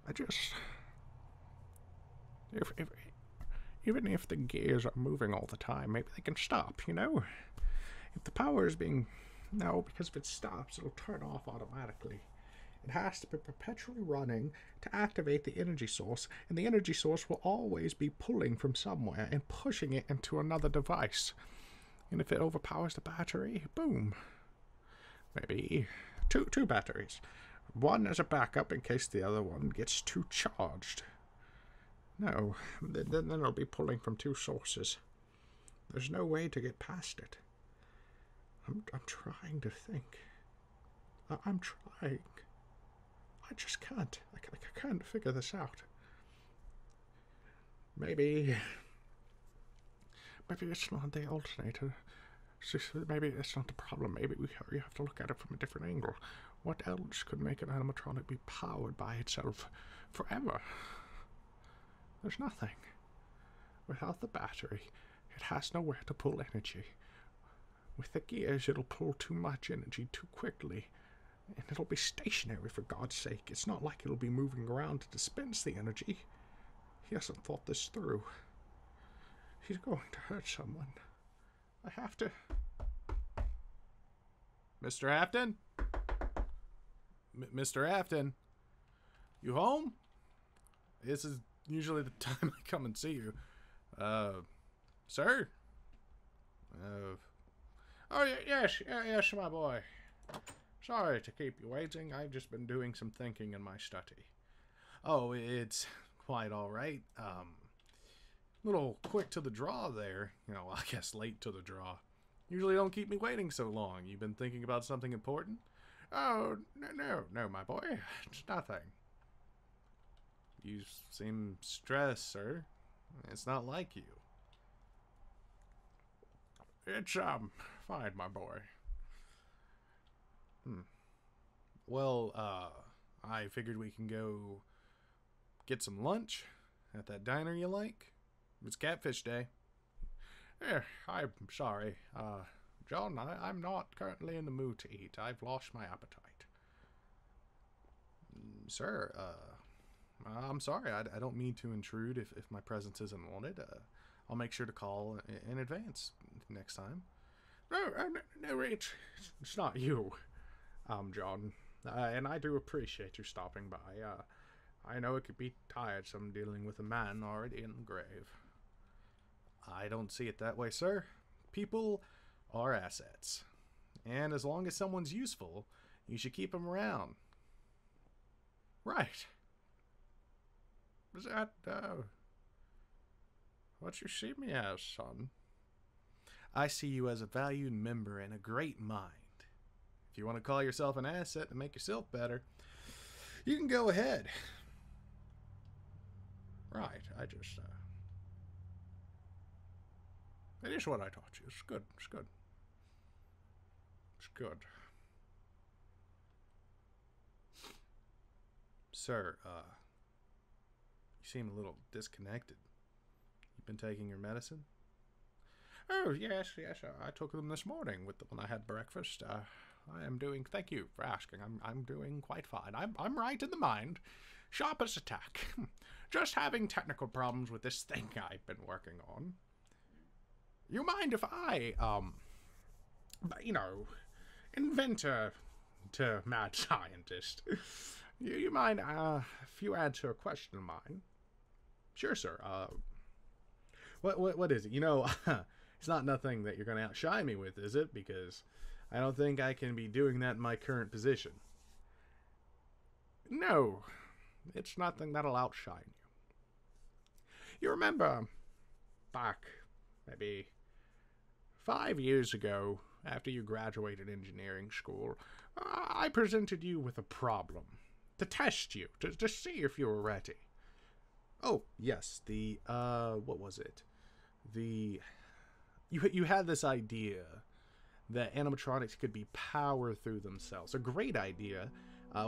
I just... If even if the gears are moving all the time, maybe they can stop, you know? If the power is being... No, because if it stops, it'll turn off automatically. It has to be perpetually running to activate the energy source, and the energy source will always be pulling from somewhere and pushing it into another device. And if it overpowers the battery, boom. Maybe two batteries. One as a backup in case the other one gets too charged. No, then it'll be pulling from two sources. There's no way to get past it. I'm trying to think. I'm trying. I just can't. I can't figure this out. Maybe it's not the alternator. Maybe that's not the problem. Maybe we have to look at it from a different angle. What else could make an animatronic be powered by itself forever? There's nothing. Without the battery, it has nowhere to pull energy. With the gears, it'll pull too much energy too quickly. And it'll be stationary, for God's sake. It's not like it'll be moving around to dispense the energy. He hasn't thought this through. He's going to hurt someone. I have to... Mr. Afton? Mr. Afton? You home? This is usually the time I come and see you. Sir? Oh, yes, my boy. Sorry to keep you waiting. I've just been doing some thinking in my study. Oh, it's quite all right. Little quick to the draw there. You know, I guess late to the draw. Usually don't keep me waiting so long. You've been thinking about something important? Oh, no, my boy. It's nothing. You seem stressed, sir. It's not like you. It's, fine, my boy. Well, I figured we can go get some lunch at that diner you like. It's Catfish Day. I'm sorry. John, I'm not currently in the mood to eat. I've lost my appetite. Sir, I'm sorry. I don't mean to intrude if my presence isn't wanted. I'll make sure to call in advance next time. No, it's not you, John. And I do appreciate you stopping by. I know it could be tiresome dealing with a man already in the grave. I don't see it that way, sir. People are assets. And as long as someone's useful, you should keep them around. Right. Is that, what you see me as, son? I see you as a valued member and a great mind. If you want to call yourself an asset to make yourself better, you can go ahead. Right, I just, it is what I taught you. It's good, it's good. It's good. Sir, you seem a little disconnected. You've been taking your medicine? Oh, yes, I took them this morning when I had breakfast. I am doing, thank you for asking, I'm doing quite fine. I'm right in the mind. Sharp as a tack. Just having technical problems with this thing I've been working on. You mind if I, inventor to mad scientist. You mind, if you answer a question of mine? Sure, sir. What is it? You know, it's not nothing that you're going to outshine me with, is it? Because I don't think I can be doing that in my current position. No, it's nothing that'll outshine you. You remember back, maybe 5 years ago, after you graduated engineering school, I presented you with a problem to test you, to see if you were ready. Oh, yes, what was it? You had this idea that animatronics could be powered through themselves. A great idea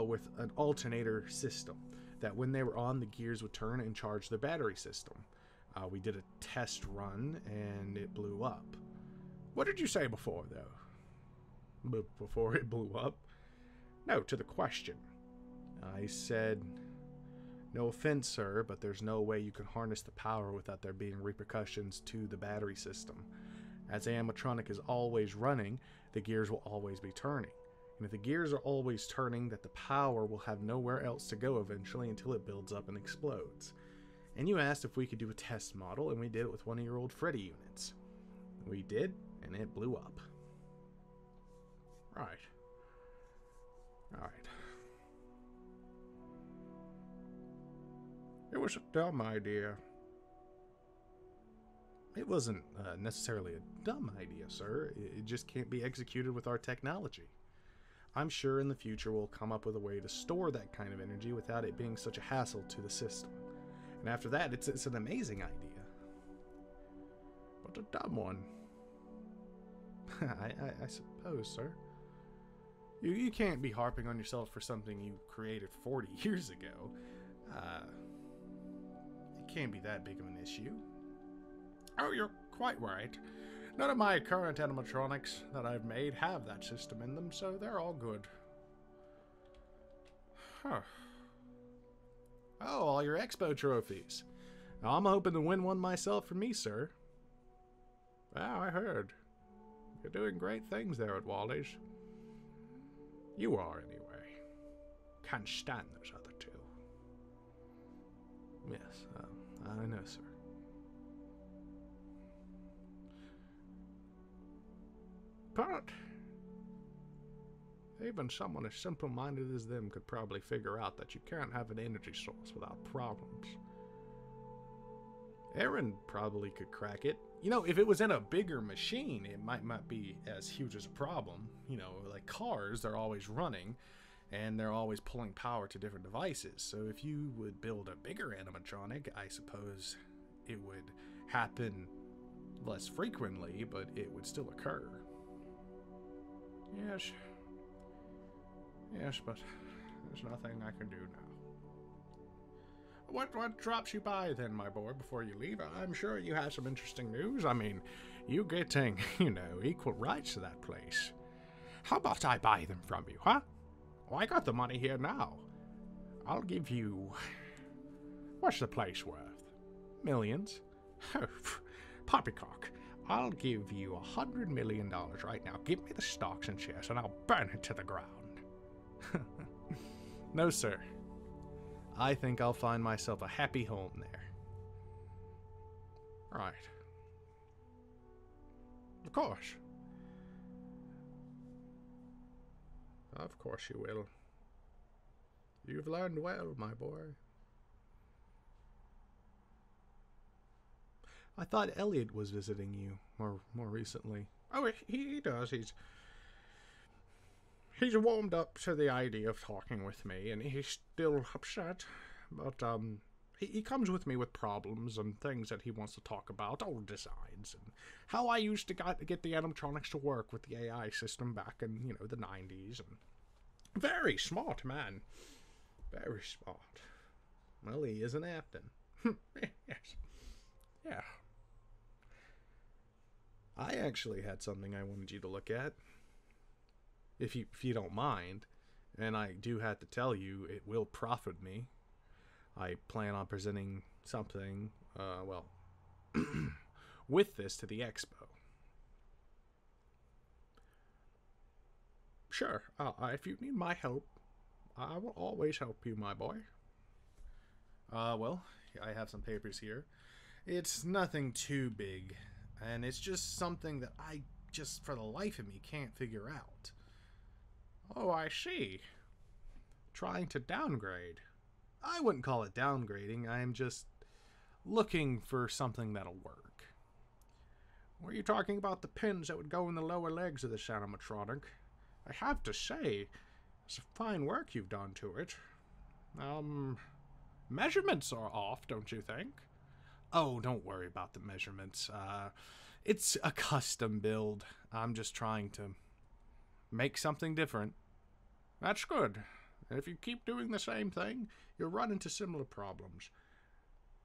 with an alternator system, that when they were on, the gears would turn and charge the battery system. We did a test run, and it blew up. What did you say before, though? Before it blew up? No, to the question. I said, No offense, sir, but there's no way you can harness the power without there being repercussions to the battery system. As the animatronic is always running, the gears will always be turning. And if the gears are always turning, that the power will have nowhere else to go eventually until it builds up and explodes. And you asked if we could do a test model, and we did it with one of your old Freddy units. We did, and it blew up. Right. Alright. It was a dumb idea. It wasn't necessarily a dumb idea, sir. It just can't be executed with our technology. I'm sure in the future we'll come up with a way to store that kind of energy without it being such a hassle to the system. And after that, it's an amazing idea. But a dumb one. I suppose, sir. You can't be harping on yourself for something you created 40 years ago. It can't be that big of an issue. Oh, you're quite right. None of my current animatronics that I've made have that system in them, so they're all good. Huh. Oh, all your expo trophies. Now, I'm hoping to win one myself for me, sir. Well, I heard. You're doing great things there at Wally's. You are, anyway. Can't stand those other two. Yes, I know, sir. But even someone as simple-minded as them could probably figure out that you can't have an energy source without problems. Aaron probably could crack it. You know, if it was in a bigger machine, it might not be as huge as a problem. You know, like cars, they're always running, and they're always pulling power to different devices. So if you would build a bigger animatronic, I suppose it would happen less frequently, but it would still occur. Yes. Yes, but there's nothing I can do now. What drops you by then, my boy, before you leave? I'm sure you have some interesting news. I mean, you getting, equal rights to that place. How about I buy them from you, huh? Oh, I got the money here now. I'll give you... What's the place worth? Millions? Poppycock. I'll give you $100 million right now. Give me the stocks and shares, and I'll burn it to the ground. No, sir. I think I'll find myself a happy home there. Right. Of course. Of course you will. You've learned well, my boy. I thought Elliot was visiting you more recently. Oh, he does. He's warmed up to the idea of talking with me, and he's still upset. But he comes with me with problems and things that he wants to talk about, old designs, and how I used to get the animatronics to work with the AI system back in, the 90s. And very smart man. Very smart. Well, he is an Afton. Yes. Yeah. I actually had something I wanted you to look at. If you don't mind, and I do have to tell you, it will profit me. I plan on presenting something, with this to the expo. Sure, if you need my help, I will always help you, my boy. Well, I have some papers here. It's nothing too big, and it's just something that I just, for the life of me, can't figure out. Oh, I see. Trying to downgrade. I wouldn't call it downgrading. I am just looking for something that'll work. Were you talking about the pins that would go in the lower legs of this animatronic? I have to say, it's fine work you've done to it. Measurements are off, don't you think? Oh, don't worry about the measurements. It's a custom build. I'm just trying to make something different. That's good. And if you keep doing the same thing, you'll run into similar problems.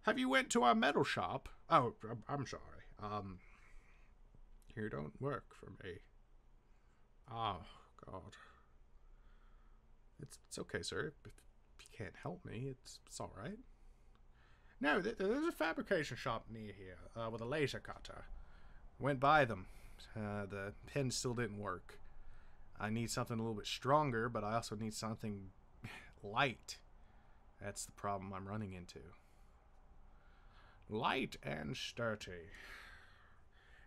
Have you went to our metal shop? Oh, I'm sorry. You don't work for me. Oh, God. It's okay, sir. If you can't help me. It's all right. No, there's a fabrication shop near here with a laser cutter. Went by them. The pen still didn't work. I need something a little bit stronger, but I also need something light. That's the problem I'm running into. Light and sturdy.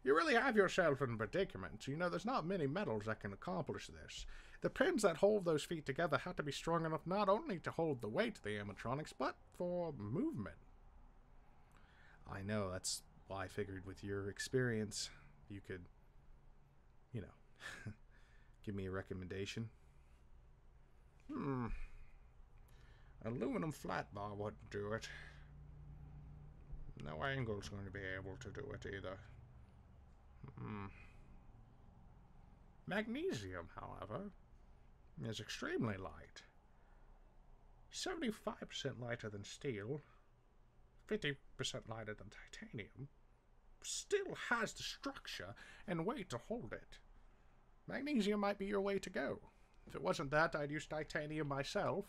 You really have yourself in a predicament. You know, there's not many metals that can accomplish this. The pins that hold those feet together have to be strong enough not only to hold the weight of the animatronics, but for movement. I know, that's why I figured with your experience, you could, you know, give me a recommendation. Aluminum flat bar wouldn't do it. No angle's going to be able to do it either. Magnesium, however, is extremely light. 75% lighter than steel, 50% lighter than titanium, still has the structure and weight to hold it. Magnesium might be your way to go. If it wasn't that, I'd use titanium myself.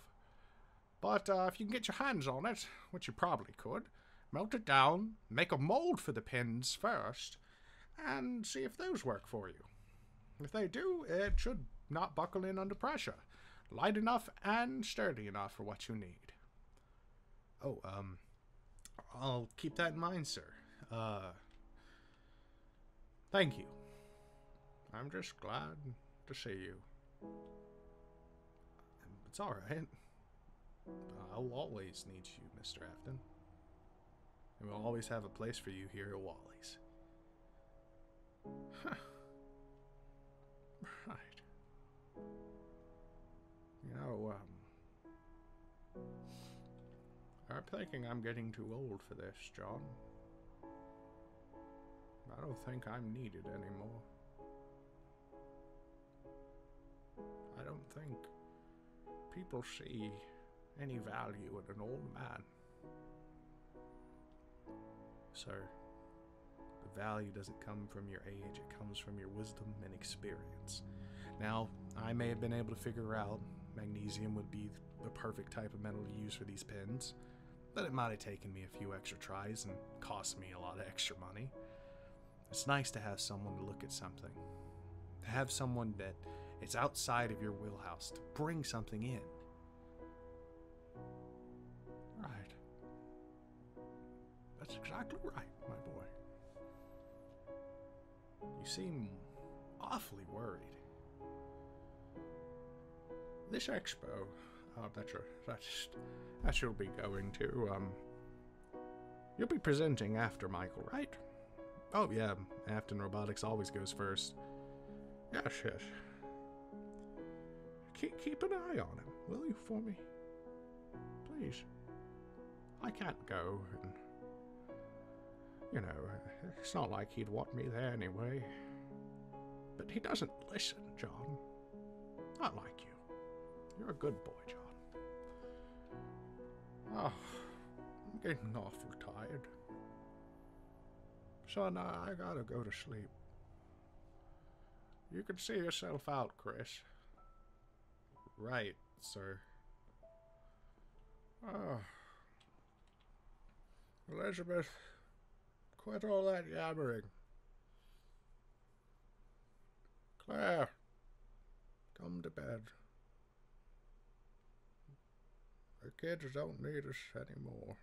But if you can get your hands on it, which you probably could, melt it down, make a mold for the pins first, and see if those work for you. If they do, it should not buckle in under pressure. Light enough and sturdy enough for what you need. Oh, I'll keep that in mind, sir. Thank you. I'm just glad to see you. It's alright. I'll always need you, Mr. Afton. And we'll always have a place for you here at Wally's. Huh. Right. You know, I'm thinking I'm getting too old for this, John. I don't think I'm needed anymore. I don't think people see any value in an old man. Sir, the value doesn't come from your age, it comes from your wisdom and experience. Now, I may have been able to figure out magnesium would be the perfect type of metal to use for these pins, but it might have taken me a few extra tries and cost me a lot of extra money. It's nice to have someone to look at something. To have someone that it's outside of your wheelhouse, to bring something in. Right. That's exactly right, my boy. You seem awfully worried. This expo that you'll be going to, you'll be presenting after Michael, right? Oh yeah, Afton Robotics always goes first. Yes, yes. Keep an eye on him, will you, for me? Please. I can't go, and, you know, it's not like he'd want me there anyway. But he doesn't listen, John. Not like you. You're a good boy, John. Oh, I'm getting awful tired. Son, I gotta go to sleep. You can see yourself out, Chris. Right, sir. Oh. Elizabeth, quit all that yammering. Claire, come to bed. The kids don't need us anymore.